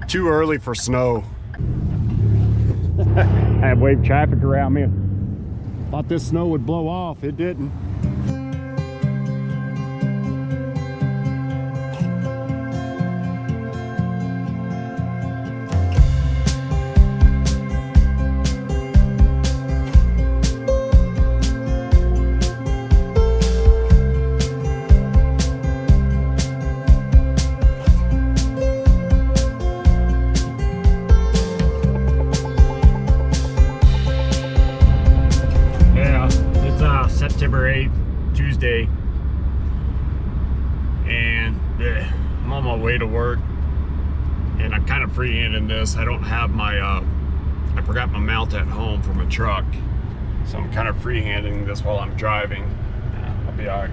Too early for snow. I have wave traffic around me. Thought this snow would blow off. It didn't. September 8th, Tuesday, and I'm on my way to work, and I'm kind of freehanding this. I don't have my, I forgot my mount at home for my truck, so I'm kind of freehanding this while I'm driving. I'll be all right,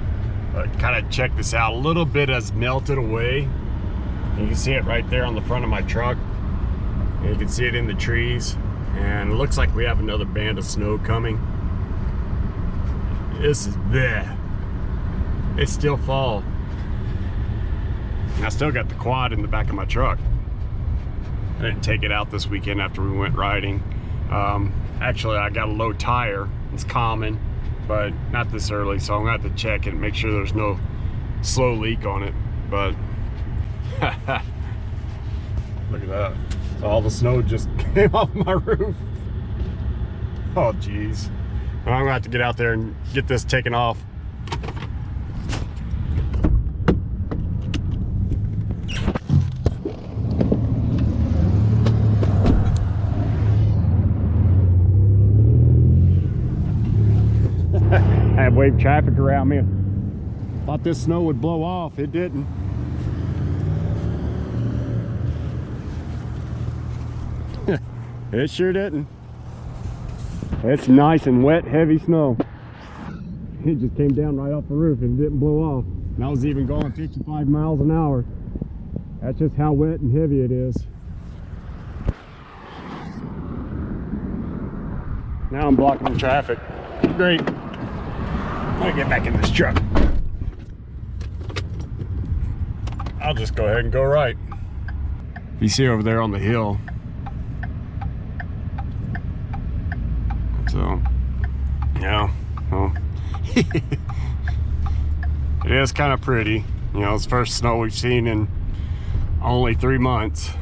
but kind of check this out. A little bit has melted away. You can see it right there on the front of my truck, and you can see it in the trees, and it looks like we have another band of snow coming. This is there. It's still fall. And I still got the quad in the back of my truck. I didn't take it out this weekend after we went riding. Actually, I got a low tire. It's common, but not this early, so I'm gonna have to check it and make sure there's no slow leak on it. But look at that. So all the snow just came off my roof. Oh geez. I'm gonna have to get out there and get this taken off. I have wave traffic around me. Thought this snow would blow off. It didn't. It sure didn't. It's nice and wet, heavy snow. It just came down right off the roof and didn't blow off. And I was even going 55 miles an hour. That's just how wet and heavy it is. Now I'm blocking the traffic. Great. I'm gonna get back in this truck. I'll just go ahead and go right. You see over there on the hill. So, yeah, well, it is kind of pretty. You know, it's the first snow we've seen in only 4 months.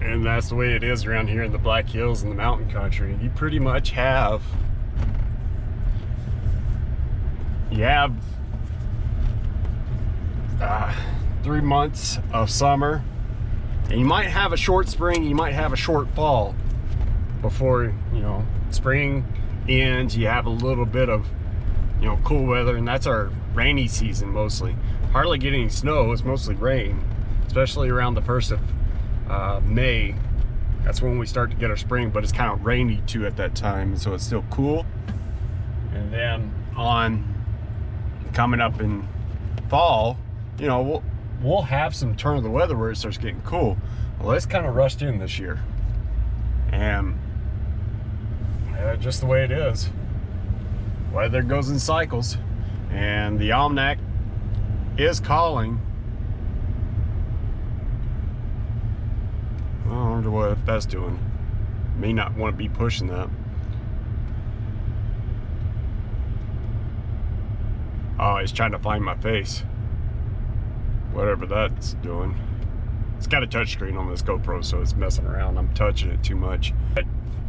And that's the way it is around here in the Black Hills and the mountain country. You pretty much have, 3 months of summer. And you might have a short spring, you might have a short fall. Before, you know, spring ends, you have a little bit of, you know, cool weather, and that's our rainy season mostly. Hardly get any snow, it's mostly rain, especially around the 1st of May. That's when we start to get our spring, but it's kind of rainy too at that time, so it's still cool. And then on coming up in fall, you know, we'll have some turn of the weather where it starts getting cool. Well, it's kind of rushed in this year, and just the way it is. Weather goes in cycles, and the almanac is calling. I wonder what that's doing. May not want to be pushing that. Oh, it's trying to find my face. Whatever that's doing. It's got a touch screen on this GoPro, so it's messing around. I'm touching it too much.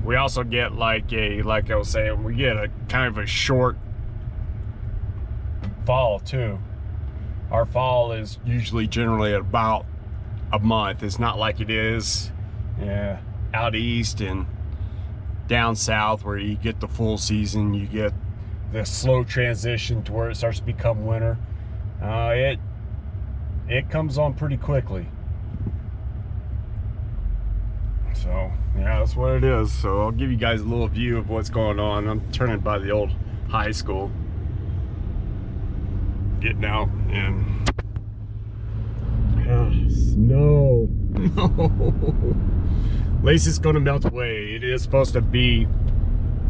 We also get like I was saying, we get a kind of a short fall too. Our fall is usually generally at about a month. It's not like it is out east and down south where you get the full season. You get the slow transition to where it starts to become winter. It comes on pretty quickly. So yeah, that's what it is. So I'll give you guys a little view of what's going on. I'm turning by the old high school, getting out, and snow. At least it's going to melt away. It is supposed to be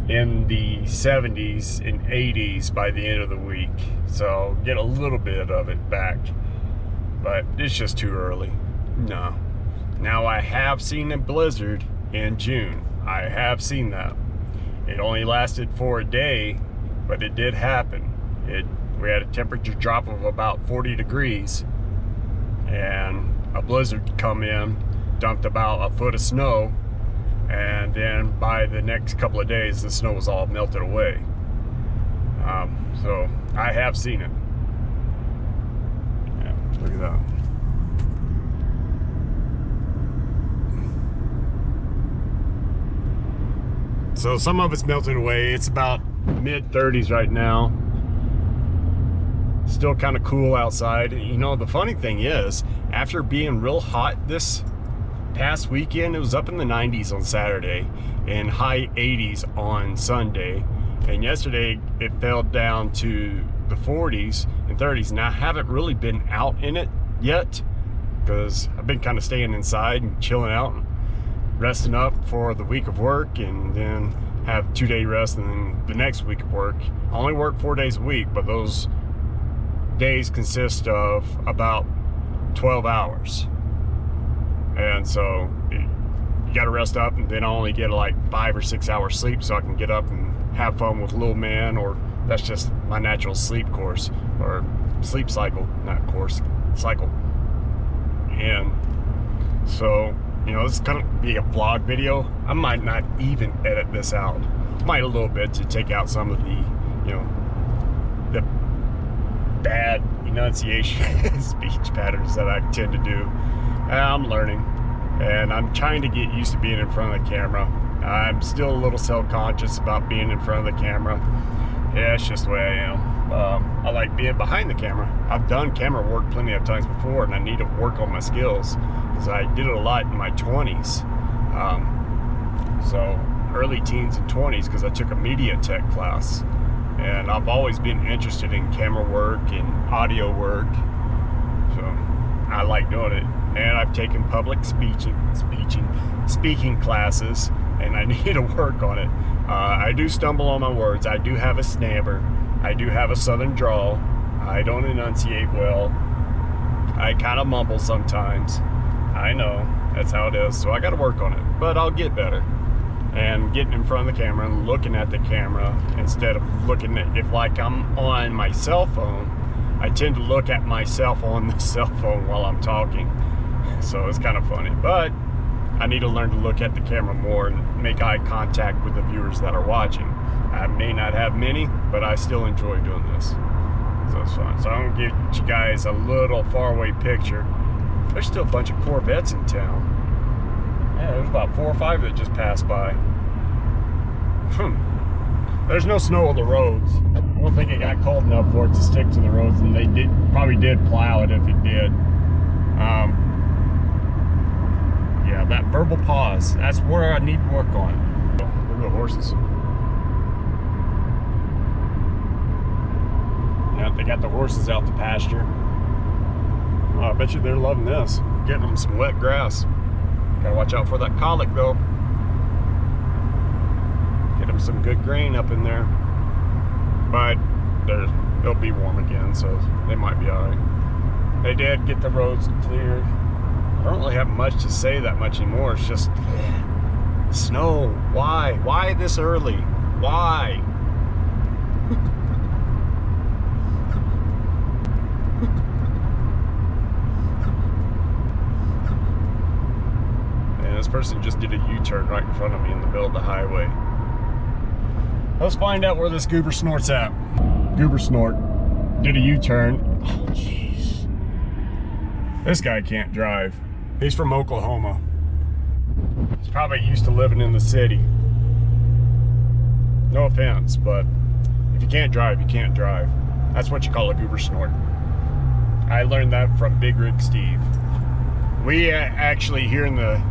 in the 70s and 80s by the end of the week, so get a little bit of it back. but it's just too early. No. Now I have seen a blizzard in June. I have seen that. It only lasted for a day, but it did happen. We had a temperature drop of about 40 degrees, and a blizzard come in, dumped about a foot of snow, and then by the next couple of days, the snow was all melted away. So I have seen it. Yeah, look at that. So some of it's melted away. It's about mid-30s right now. Still kind of cool outside. You know, the funny thing is, after being real hot this past weekend, it was up in the 90s on Saturday and high 80s on Sunday. And yesterday it fell down to the 40s and 30s. And I haven't really been out in it yet because I've been kind of staying inside and chilling out and resting up for the week of work, and then have 2-day rest, and then the next week of work. I only work 4 days a week, but those days consist of about 12 hours. And so you got to rest up, and then I only get like 5 or 6 hours sleep so I can get up and have fun with little man, or that's just my natural sleep course, or sleep cycle, not course, cycle. And so, you know, this is gonna be a vlog video. I might not even edit this out. Might a little bit to take out some of the, you know, the bad enunciation speech patterns that I tend to do. I'm learning, and I'm trying to get used to being in front of the camera. I'm still a little self-conscious about being in front of the camera. Yeah, it's just the way I am. I like being behind the camera. I've done camera work plenty of times before, and I need to work on my skills because I did it a lot in my 20s. So early teens and 20s, because I took a media tech class, and I've always been interested in camera work and audio work. So I like doing it. And I've taken public speaking classes, and I need to work on it. I do stumble on my words. I do have a snabber. I do have a southern drawl. I don't enunciate well. I kind of mumble sometimes. I know, that's how it is. So I got to work on it, but I'll get better. And getting in front of the camera and looking at the camera instead of looking at, if like I'm on my cell phone, I tend to look at myself on the cell phone while I'm talking. So it's kind of funny, but I need to learn to look at the camera more and make eye contact with the viewers that are watching. I may not have many, but I still enjoy doing this. So it's fun. So I'm gonna give you guys a little faraway picture. There's still a bunch of Corvettes in town. Yeah, there's about 4 or 5 that just passed by. There's no snow on the roads. I don't think it got cold enough for it to stick to the roads, and they probably did plow it if it did. Yeah, that verbal pause, that's where I need to work on. Look at the horses. Yeah, they got the horses out to pasture. Oh, I bet you they're loving this. Getting them some wet grass. Gotta watch out for that colic though. Get them some good grain up in there. But they'll be warm again, so they might be alright. They did get the roads cleared. I don't really have much to say that much anymore. It's just snow. Why? Why this early? Why? And this person just did a U-turn right in front of me in the middle of the highway. Let's find out where this goober snort's at. Goober snort did a U-turn. Oh, jeez. This guy can't drive. He's from Oklahoma. He's probably used to living in the city. No offense, but if you can't drive, you can't drive. That's what you call a goober snort. I learned that from Big Rig Steve. We actually here in the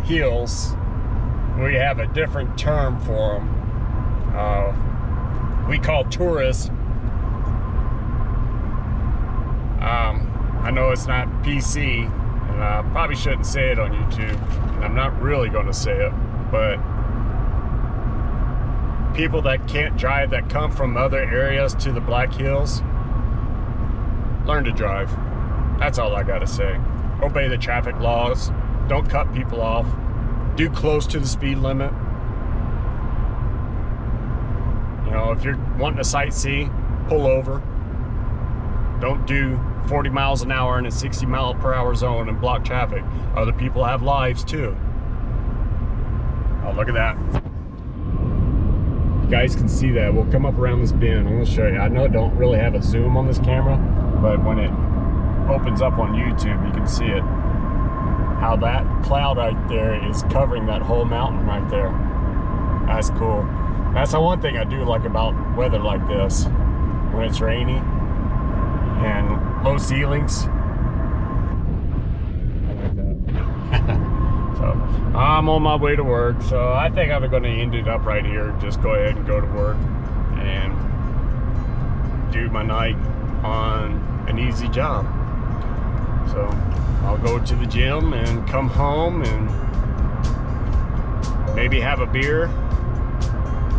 hills, we have a different term for them. We call tourists. I know it's not PC, and I probably shouldn't say it on YouTube. I'm not really going to say it, but people that can't drive, that come from other areas to the Black Hills, learn to drive. That's all I gotta say. Obey the traffic laws. Don't cut people off. Do close to the speed limit. You know, if you're wanting to sightsee, pull over. Don't do 40 miles an hour in a 60 mile per hour zone and block traffic. Other people have lives too. Oh, look at that. You guys can see that. We'll come up around this bend. I'm gonna show you. I know I don't really have a zoom on this camera, but when it opens up on YouTube, you can see it. How that cloud right there is covering that whole mountain right there. That's cool. That's the one thing I do like about weather like this. When it's rainy and low ceilings. I like that. So I'm on my way to work. So I think I'm going to end it up right here. Just go ahead and go to work and do my night on an easy job. So I'll go to the gym and come home and maybe have a beer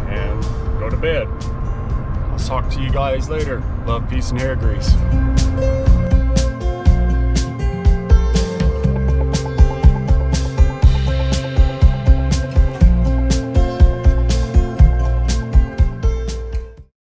and go to bed. I'll talk to you guys later. Love, peace, and hair grease.